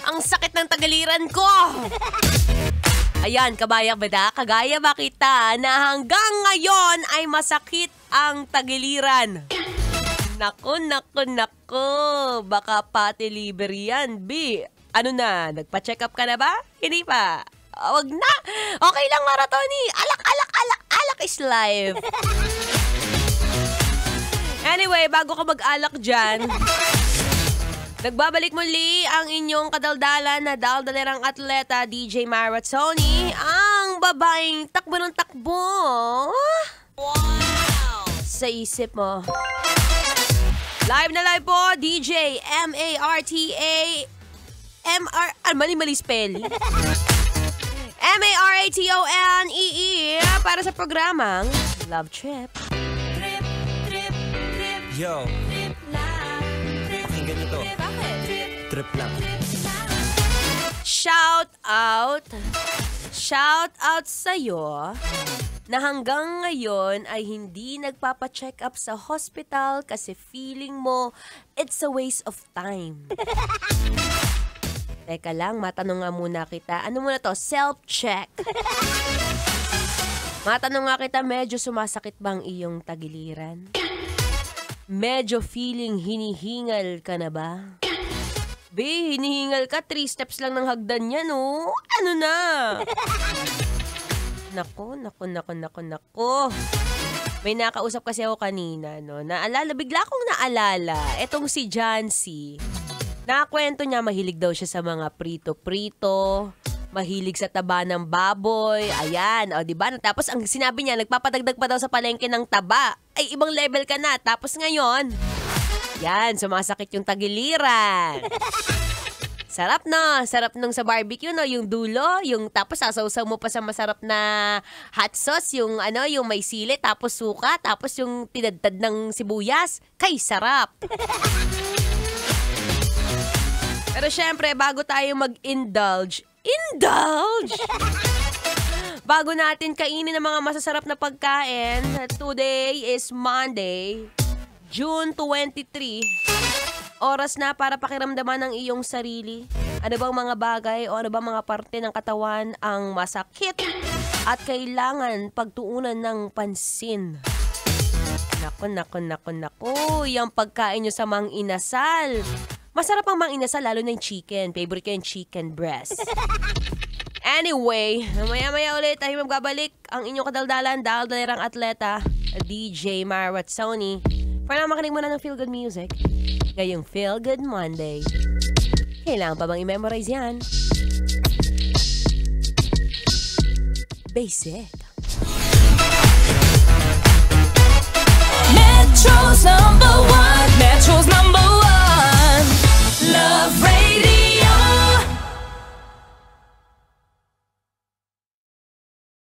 Ang sakit ng tagaliran ko. Ayan, kabayak beda, kagaya ba kita na hanggang ngayon ay masakit ang tagiliran? Naku, baka pati liver yan, B. Ano na, nagpa-check up ka na ba? Hindi pa. Wag na. Okay lang, Maratoni. Alak is life. Anyway, bago ka mag-alak dyan, nagbabalik muli ang inyong kadaldalan na daldalerang atleta, DJ Maratsoni, ang babaeng takbo ng takbo. Wow! Sa isip mo. Live na live po, DJ M-A-R-T-A mali spelling. M-A-R-A-T-O-N-E-E para sa programang Love Trip. Yo, pakinggan nyo to. Trip lang. Shout out sa'yo na hanggang ngayon ay hindi nagpapacheck up sa hospital kasi feeling mo it's a waste of time. Teka lang, matanong nga muna kita. Ano muna to? Self-check. Matanong nga kita, medyo sumasakit bang iyong tagiliran? Medyo feeling hinihingal ka na ba? Be, hinihingal ka, 3 steps lang ng hagdan yan, oh. Ano na? Nako. May nakausap kasi ako kanina, no? Bigla kong naalala, etong si Jancy. Nakakwento niya, mahilig daw siya sa mga prito-prito, mahilig sa taba ng baboy, ayan, o diba? Tapos ang sinabi niya, nagpapadagdag pa daw sa palengke ng taba. Ay, ibang level ka na. Tapos ngayon, yan, sumasakit yung tagiliran. Sarap no, sarap nung sa barbecue no, yung dulo, yung tapos sasawsaw mo pa sa masarap na hot sauce, yung yung may sili, tapos suka, tapos yung tinadtad ng sibuyas. Kay sarap. Pero syempre, bago tayo mag-indulge, bago natin kainin ng mga masasarap na pagkain, today is Monday, June 23. Oras na para pakiramdaman ng iyong sarili. Ano bang mga bagay o ano bang mga parte ng katawan ang masakit at kailangan pagtuunan ng pansin? Naku. Yung pagkain nyo sa mang inasal. Masarap ang mang inasal, lalo na yung chicken. Favorite ko yung chicken breast. Anyway, maya-maya ulit tayo magbabalik ang inyong kadaldalan, daldalerang atleta, DJ Maratsoni. For now, makinig muna ng Feel Good Music. Ngayong Feel Good Monday. Kailangan pa bang i-memorize yan? Basic. Metro's #1